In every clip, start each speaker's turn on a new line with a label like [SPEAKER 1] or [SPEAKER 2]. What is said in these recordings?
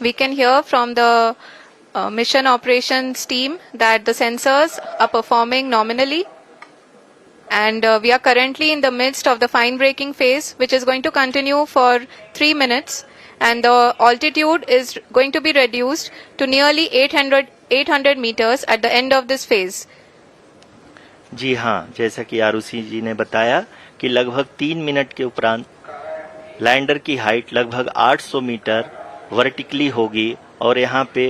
[SPEAKER 1] we can hear from the mission operations team that the sensors are performing nominally. And we are currently in the midst of the fine braking phase, which is going to continue for 3 minutes. And the altitude is going to be reduced to nearly 800 meters at the end of this phase.
[SPEAKER 2] जी हाँ, जैसा कि आरुषि जी ने बताया कि लगभग 3 minute के उपरांत lander की हाइट लगभग 800 मीटर वर्टिकली होगी और यहाँ पे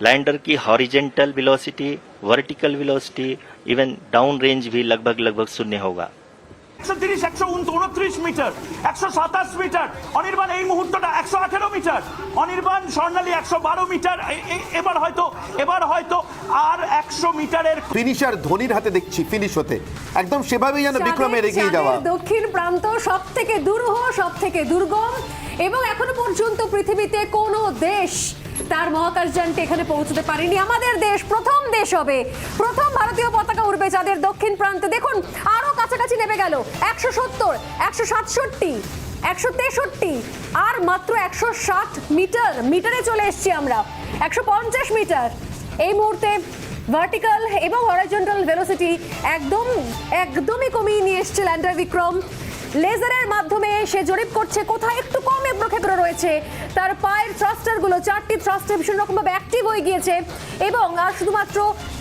[SPEAKER 2] लैंडर की horizontal velocity, vertical velocity, even down range भी लगभग शून्य होगा।
[SPEAKER 3] 130, 129 মিটার, 127 মিটার, অনির্বাণ এই মুহূর্তটা 118 মিটার, অনির্বাণ স্বর্ণালী 112 মিটার, এবার হয়তো আর 100 মিটারের
[SPEAKER 4] ফিনিশার ধোনির হাতে দেখছি ফিনিশ হতে একদম সেভাবেই যেন বিক্রমের এগিয়ে যাওয়া।
[SPEAKER 5] দক্ষিণ প্রান্ত সবথেকে দুরূহ, সবথেকে দুর্গম এবং এখনো পর্যন্ত পৃথিবীতে কোনো দেশ তার মহাকাশযানটি এখানে পৌঁছতে পারেনি। আমাদের দেশ প্রথম দেশ হবে, প্রথম ভারতীয় পতাকা উড়বে যাদের দক্ষিণ প্রান্তে। দেখুন আরো কাছাকাছি নেমে গেল, 170, 167, 163 আর মাত্র 160 মিটারে চলে এসেছি আমরা, 150 মিটার। এই মুহূর্তে ভার্টিক্যাল এবং হরাইজন্টাল ভেলোসিটি একদমই কমিয়ে নিয়ে এসছে ল্যান্ডার বিক্রম। লেজারের মাধ্যমে সে জরিপ করছে কোথায় একটু কম এবড়োখেবড়ো রয়েছে। তার পায়ের থ্রাস্টারগুলো 4টি থ্রাস্টার ভীষণ রকমভাবে অ্যাক্টিভ হয়ে গিয়েছে এবং আর শুধুমাত্র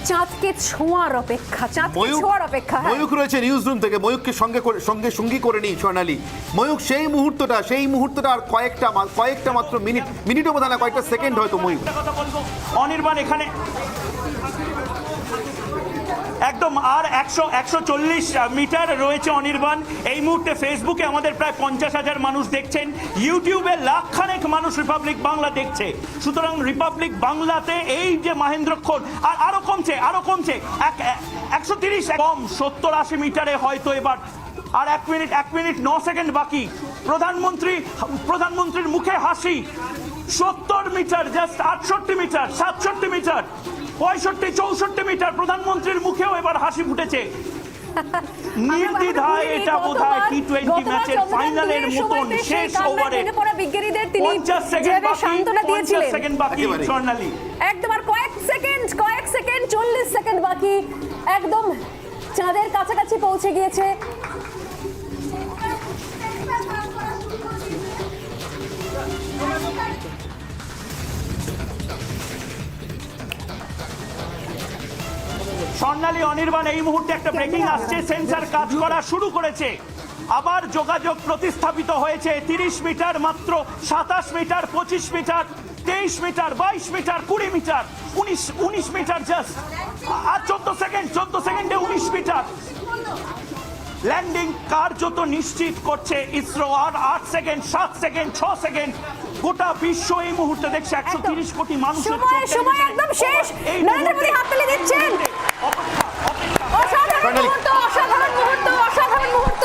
[SPEAKER 5] চাঁদকে ছোঁয়ার অপেক্ষা।
[SPEAKER 4] ময়ূক রয়েছে নিউজ রুম থেকে, ময়ূককে সঙ্গে করে নিই স্বর্ণালী। ময়ূক সেই মুহূর্তটা আর কয়েকটা মাত্র মিনিটও বোধ না, কয়েকটা সেকেন্ড হয়তো। ময়ূক
[SPEAKER 3] অনির্বাণ এখানে একদম আর 140 মিটার রয়েছে অনির্বাণ। এই মুহূর্তে ফেসবুকে আমাদের প্রায় 50,000 মানুষ দেখছেন, ইউটিউবে লাখখানেক মানুষ রিপাবলিক বাংলা দেখছে। সুতরাং রিপাবলিক বাংলাতে এই যে মাহেন্দ্রক্ষণ আরো কমছে 130 কম 70-80 মিটারে হয়তো এবার আর 1 মিনিট 9 সেকেন্ড বাকি। প্রধানমন্ত্রীর মুখে হাসি। 70 metre, just 68 metre, 67 metre, 65, 64 metre, প্রধানমন্ত্রীর মুখেও এবার হাসি ফুটেছে। নির্দ্বিধায় এটা বোধহয় টি20 ম্যাচের ফাইনালের মতন শেষ ওভারে 50 সেকেন্ড বাকি স্বর্ণালী।
[SPEAKER 5] একদম আর কয়েক সেকেন্ড 40 সেকেন্ড বাকি, একদম চাঁদের কাছাকাছি পৌঁছে গিয়েছে।
[SPEAKER 3] স্বর্ণালী, অনির্বাণ এই মুহূর্তে একটা ব্রেকিং আসছে, সেন্সর কাজ করা শুরু করেছে, আবার যোগাযোগ প্রতিস্থাপিত হয়েছে। 30 মিটার মাত্র, 27 metre, 25 metre, 23 metre, 22 metre, 20 metre, 19 metre just, আর 14 সেকেন্ডে 19 মিটার। ল্যান্ডিং কার্যত নিশ্চিত করছে ইসরো। আর 8 সেকেন্ড, 7 সেকেন্ড, 6 সেকেন্ড। গোটা বিশ্ব এই মুহূর্তে দেখছে 130 কোটি মানুষের
[SPEAKER 5] সময় একদম শেষ। নরেন্দ্র মোদী হাত তালি দিচ্ছেন। অসাধারণ মুহূর্ত।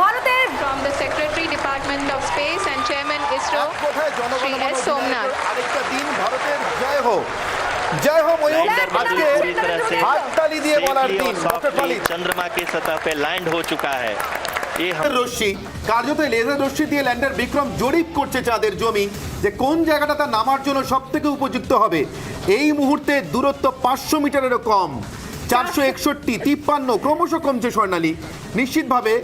[SPEAKER 5] ভারতের
[SPEAKER 1] From the Secretary Department of Space and Chairman ISRO, Shri S. Somnath.
[SPEAKER 4] আরেকটা দিন ভারতের জয় হোক। जय हो मयूर,
[SPEAKER 2] पूरी तरह से
[SPEAKER 4] हाथताली दिए বলার দিন।
[SPEAKER 2] चंद्रमा की सतह पे लैंड हो चुका है।
[SPEAKER 4] রশ্মি কার্যত লেজার রশ্মি দিয়ে ল্যান্ডার বিক্রম জরিপ করছে চাঁদের জমি যে কোন জায়গাটা তার নামার জন্য সব থেকে উপযুক্ত হবে। এই মুহূর্তে দূরত্ব 500 মিটারেরও কম, 461, 53, ক্রমশ কমছে স্বর্ণালী। নিশ্চিতভাবে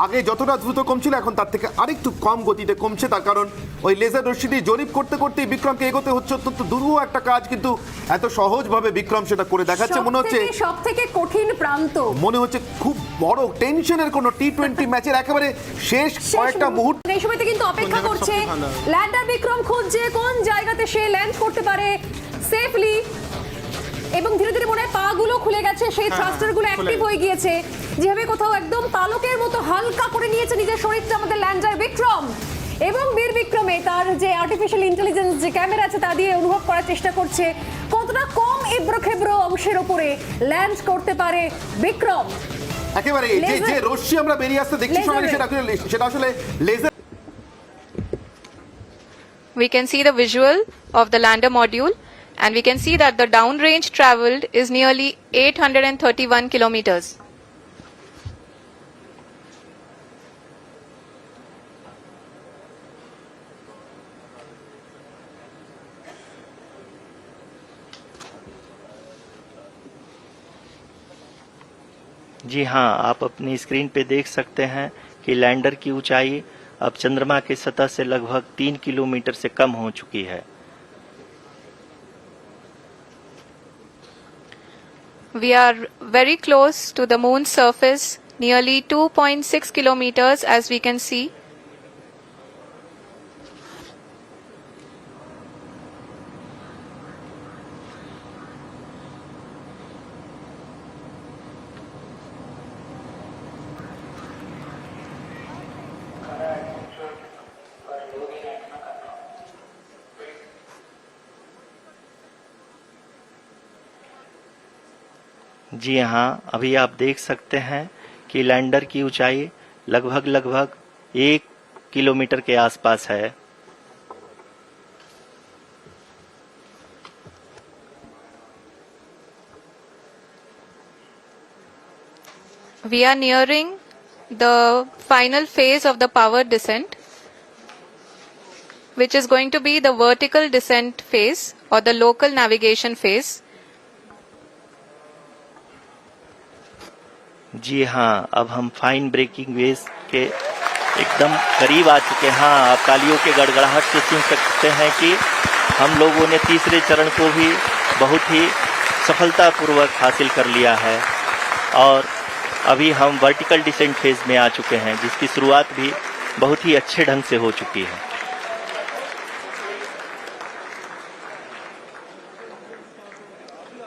[SPEAKER 4] আগে যতটা দ্রুত কমছিল এখন তার থেকে আরেকটু কম গতিতে কমছে, তার কারণ ওই লেজার রশ্মি দিয়ে জরিপ করতে বিক্রমকে এগোতে হচ্ছে। অত্যন্ত দুরূহ একটা কাজ, কিন্তু এত সহজভাবে বিক্রম সেটা করে দেখাচ্ছে। মনে হচ্ছে
[SPEAKER 5] সবথেকে কঠিন প্রান্ত,
[SPEAKER 4] মনে হচ্ছে খুব বড় টেনশনের কোনো টি20 ম্যাচের একেবারে শেষ কয়েকটা মুহূর্ত।
[SPEAKER 5] এই সময়তে কিন্তু অপেক্ষা করছে ল্যান্ডার বিক্রম, খুঁজছে কোন জায়গাতে সে ল্যান্ড করতে পারে সেফলি। এবং ধীরে ধীরে মনে হয় পা গুলো খুলে গেছে, সেই থ্রাস্টার গুলো অ্যাক্টিভ হয়ে গিয়েছে, যেভাবে কোথাও একদম পালকের মতো হালকা করে নিয়েছে নিজের শরীরটা আমাদের ল্যান্ডার বিক্রম। এবং বীর বিক্রমে তার যে আর্টিফিশিয়াল ইন্টেলিজেন্স যে ক্যামেরা আছে তা দিয়ে অনুভব করার চেষ্টা করছে কতটা কম এবড়োখেবড়ো অংশের উপরে ল্যান্ড করতে পারে বিক্রম।
[SPEAKER 4] একেবারে যে রশ্মি আমরা বেরিয়ে আসতে দেখছি সেটা আসলে laser.
[SPEAKER 1] We can see the visual of the lander module, and we can see that the downrange traveled is nearly 831 kilometers.
[SPEAKER 2] जी हाँ, आप अपनी स्क्रीन पे देख सकते हैं कि लैंडर की ऊंचाई अब चंद्रमा की सतह से लगभग 3 किलोमीटर से कम हो चुकी है।
[SPEAKER 1] We are very close to the moon's surface, nearly 2.6 kilometers as we can see.
[SPEAKER 2] जी हाँ, अभी आप देख सकते हैं कि लैंडर की ऊंचाई लगभग 1 किलोमीटर के आसपास है।
[SPEAKER 1] We are nearing the final phase of the power descent, which is going to be the vertical descent phase or the local navigation phase.
[SPEAKER 2] जी हाँ, अब हम फाइन ब्रेकिंग वेव्स के एकदम करीब आ चुके हैं। हाँ, आप तालियों के गड़गड़ाहट से सुन सकते हैं कि हम लोगों ने तीसरे चरण को भी बहुत ही सफलतापूर्वक हासिल कर लिया है और अभी हम वर्टिकल डिसेंट फेज में आ चुके हैं, जिसकी शुरुआत भी बहुत ही अच्छे ढंग से हो चुकी है।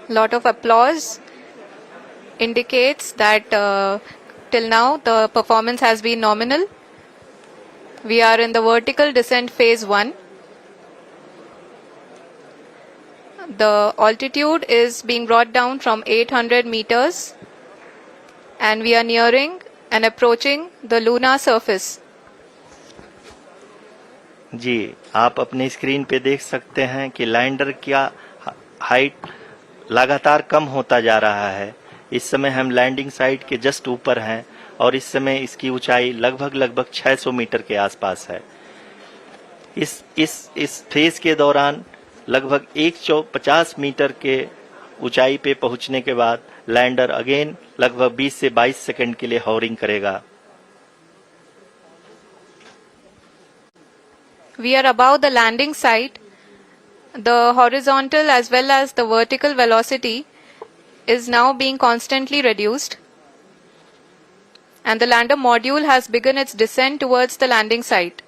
[SPEAKER 1] Lot of applause indicates that till now the performance has been nominal. We are in the vertical descent phase 1. The altitude is being brought down from 800 meters and we are nearing and approaching the lunar surface.
[SPEAKER 2] जी, आप अपने screen पे देख सकते हैं कि lander का height लगातार कम होता जा रहा है। इस समय हम लैंडिंग साइट के जस्ट ऊपर हैं और इस समय इसकी ऊंचाई लगभग 600 मीटर के आसपास है। इस फेज के दौरान लगभग 150 मीटर के ऊंचाई पे पहुंचने के बाद लैंडर अगेन लगभग 20 से 22 सेकंड के लिए हॉवरिंग करेगा।
[SPEAKER 1] We are above the landing site. The horizontal as well as the vertical velocity is now being constantly reduced. And the lander module has begun its descent towards the landing site.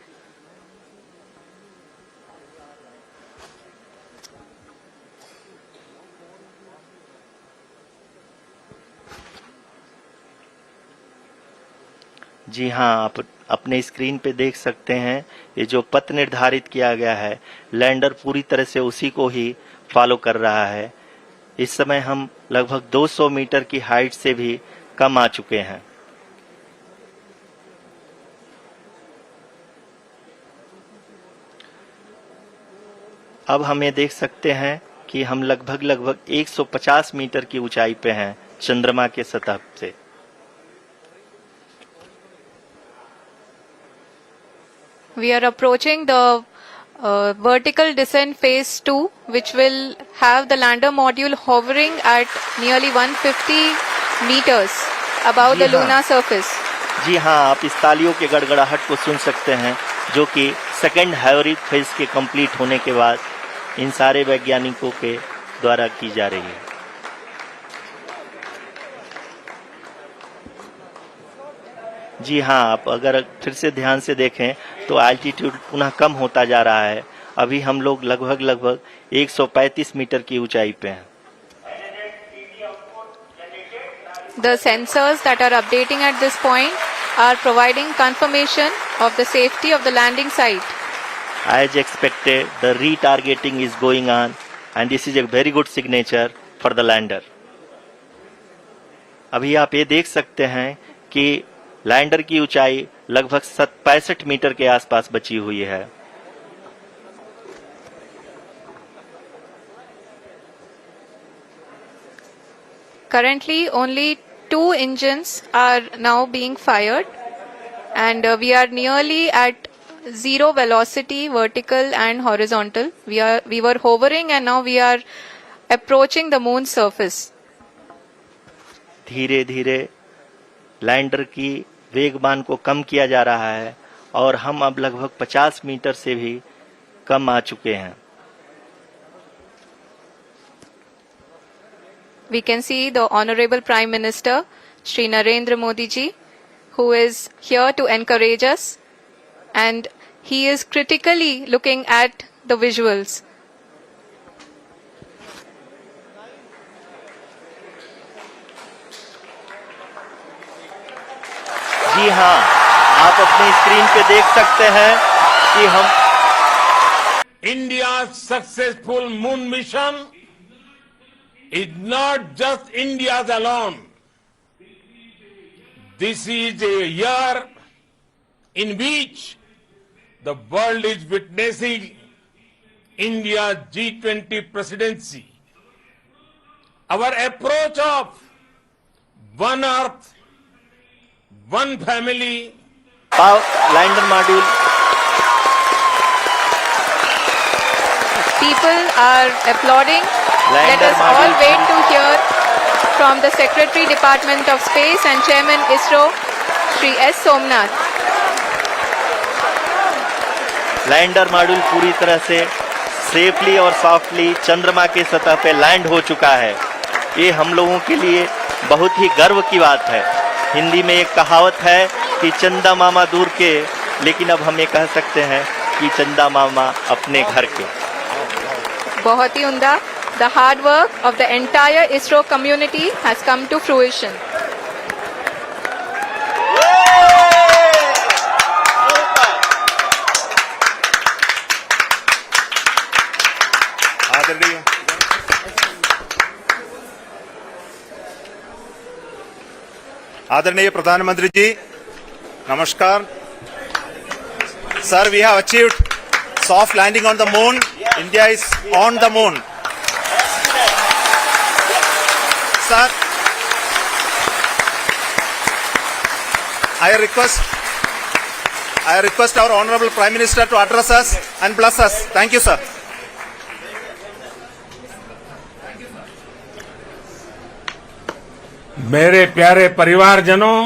[SPEAKER 2] जी हाँ, आप अपने screen पे देख सकते हैं ये जो पथ निर्धारित किया गया है, लैंडर पूरी तरह से उसी को ही फॉलो कर रहा है। इस समय हम लगभग 200 मीटर की हाइट से भी कम आ चुके हैं। अब हम ये देख सकते हैं कि हम लगभग 150 मीटर की ऊंचाई पे हैं चंद्रमा के सतह से।
[SPEAKER 1] We are approaching the vertical descent phase 2, which will have the lander module hovering at nearly 150 meters above the
[SPEAKER 2] जी हाँ।
[SPEAKER 1] lunar surface.
[SPEAKER 2] जी हाँ, आप इस तालियों के गड़गड़ाहट को सुन सकते हैं, जो कि सेकंड हाइब्रिड फेज के कंप्लीट होने के बाद इन सारे वैज्ञानिकों के द्वारा की जा रही है। जी हाँ, आप अगर फिर से ध्यान से देखें तो एल्टीट्यूड पुनः कम होता जा रहा है। अभी हम लोग लगभग 135 मीटर की ऊंचाई पे हैं।
[SPEAKER 1] The sensors that are updating at this point are providing confirmation of the safety of the landing site.
[SPEAKER 2] As expected, the retargeting is going on and this is a very good signature for the lander. अभी आप ये देख सकते हैं कि lander की ऊंचाई लगभग 65 मीटर के आसपास बची हुई है।
[SPEAKER 1] Currently, only 2 engines are now being fired, and we are nearly at zero velocity, vertical and horizontal. We were hovering, and now we are approaching the moon's surface.
[SPEAKER 2] धीरे धीरे लैंडर की वेगमान को कम किया जा रहा है और हम अब लगभग 50 मीटर से भी कम आ चुके हैं।
[SPEAKER 1] We can see the Honorable Prime Minister, Shri Narendra Modi ji, who is here to encourage us, and he is critically looking at the visuals.
[SPEAKER 2] जी हाँ, आप अपनी स्क्रीन पे देख सकते हैं कि हम
[SPEAKER 6] India's successful moon mission is not just India's alone. This is a year in which the world is witnessing India's G20 presidency. Our approach of one earth, one family,
[SPEAKER 2] lander module
[SPEAKER 1] People are applauding. Let
[SPEAKER 2] Lander
[SPEAKER 1] us all
[SPEAKER 2] module.
[SPEAKER 1] wait to hear from the Secretary Department of Space and Chairman ISRO, Shri S. Somnath.
[SPEAKER 2] Lander module पूरी तरह से safely और softly चंद्रमा के सतह पे land हो चुका है। ये हम लोगों के लिए बहुत ही गर्व की बात है। हिंदी में एक कहावत है कि चंदा मामा दूर के, लेकिन अब हम ये कह सकते हैं कि चंदा मामा अपने घर के।
[SPEAKER 1] बहुत ही उम्दा. The hard work of the entire ISRO community has come to fruition.
[SPEAKER 4] आदरणीय आदरणीय प्रधानमंत्री जी, नमस्कार। Sir, we have achieved soft landing on the moon. India is on the moon. Sir, I request our Honorable Prime Minister to address us and bless us. Thank you, sir.
[SPEAKER 6] मेरे प्यारे परिवारजनों,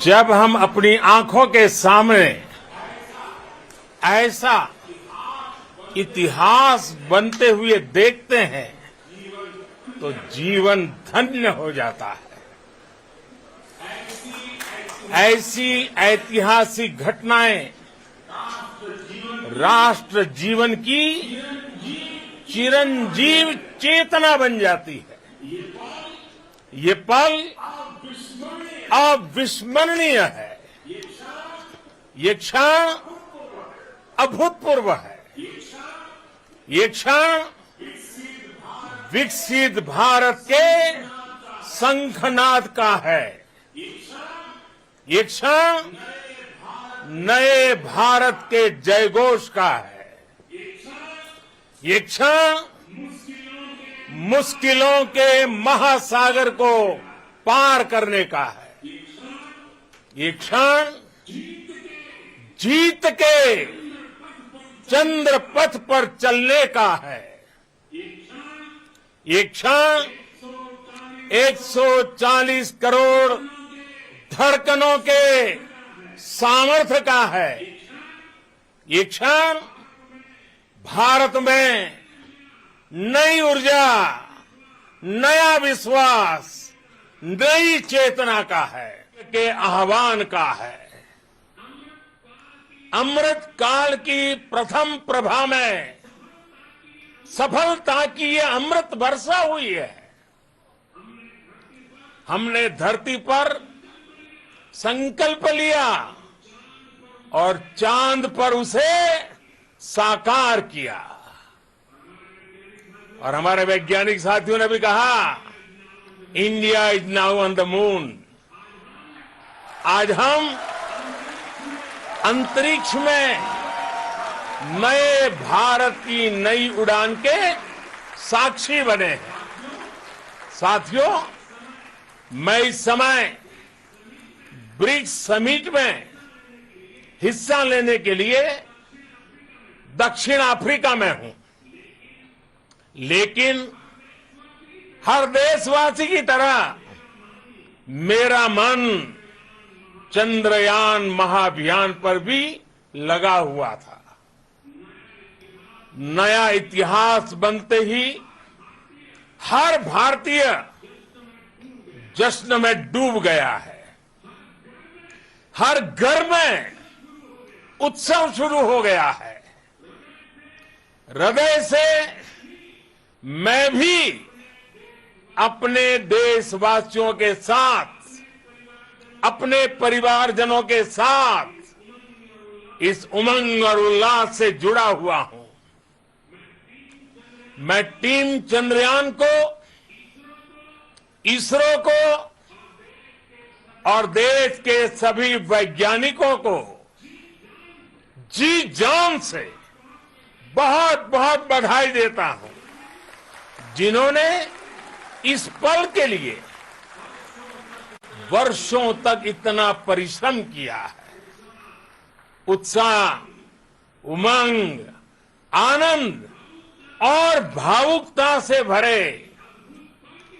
[SPEAKER 6] जब हम अपनी आंखों के सामने ऐसा इतिहास बनते हुए देखते हैं तो जीवन धन्य हो जाता है। ऐसी ऐतिहासिक घटनाएं राष्ट्र जीवन की चिरंजीव चेतना बन जाती है। ये पल अविस्मरणीय है। ये क्षण अभूतपूर्व है। ये क्षण विकसित भारत के शंखनाद का है। ये क्षण नए भारत के जयघोष का है। ये क्षण मुश्किलों के महासागर को पार करने का है। ये क्षण जीत के चंद्र पथ पर चलने का है। ये क्षण 140 करोड़ धड़कनों के सामर्थ्य का है। ये क्षण भारत में नई ऊर्जा, नया विश्वास, नई चेतना का है, के आह्वान का है। अमृत काल की प्रथम प्रभा में सफलता की ये अमृत वर्षा हुई है। हमने धरती पर संकल्प लिया और चांद पर उसे साकार किया। और हमारे वैज्ञानिक साथियों ने भी कहा, India is now on the moon. आज हम अंतरिक्ष में नए भारत की नई उड़ान के साक्षी बने हैं। साथियों, मैं इस समय ब्रिक्स समिट में हिस्सा लेने के लिए दक्षिण अफ्रीका में हूं, लेकिन हर देशवासी की तरह मेरा मन चंद्रयान महाअभियान पर भी लगा हुआ था। नया इतिहास बनते ही हर भारतीय जश्न में डूब गया है। हर घर में उत्सव शुरू हो गया है। हृदय से मैं भी अपने देशवासियों के साथ, अपने परिवारजनों के साथ इस उमंग और उल्लास से जुड़ा हुआ हूं। मैं टीम चंद्रयान को, इसरो को और देश के सभी वैज्ञानिकों को जी जान से बहुत बहुत बधाई देता हूं, जिन्होंने इस पल के लिए वर्षों तक इतना परिश्रम किया है। उत्साह, उमंग, आनंद और भावुकता से भरे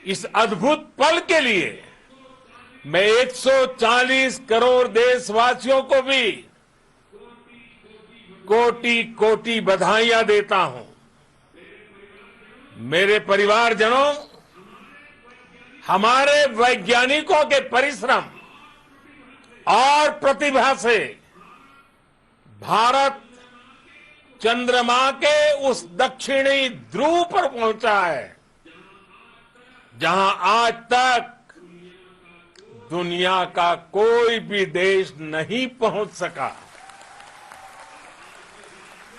[SPEAKER 6] इस अद्भुत पल के लिए मैं 140 करोड़ देशवासियों को भी कोटि कोटि बधाइयां देता हूं। मेरे परिवारजनों, हमारे वैज्ञानिकों के परिश्रम और प्रतिभा से भारत चंद्रमा के उस दक्षिणी ध्रुव पर पहुंचा है, जहां आज तक दुनिया का कोई भी देश नहीं पहुंच सका।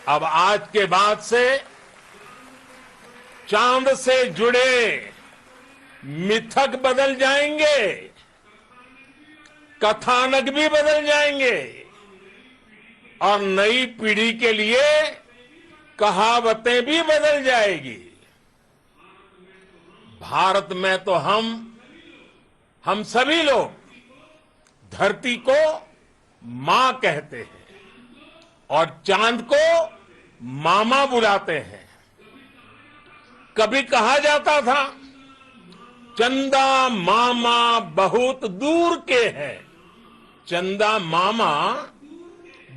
[SPEAKER 6] अब आज के बाद से चांद से जुड़े मिथक बदल जाएंगे, कथानक भी बदल जाएंगे और नई पीढ़ी के लिए कहावतें भी बदल जाएगी। भारत में तो हम सभी लोग धरती को मां कहते हैं और चांद को मामा बुलाते हैं। कभी कहा जाता था, चंदा मामा बहुत दूर के हैं। चंदा मामा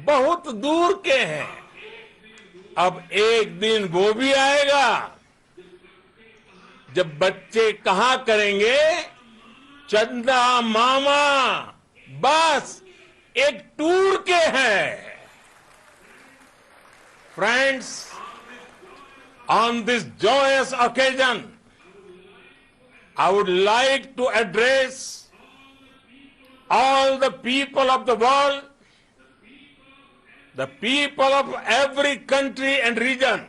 [SPEAKER 6] बहुत दूर के हैं। अब एक दिन वो भी आएगा जब बच्चे कहा करेंगे, चंदा मामा बस एक टूर के हैं। Friends, on this joyous occasion, I would like to address all the people of the world, the people of every country and region,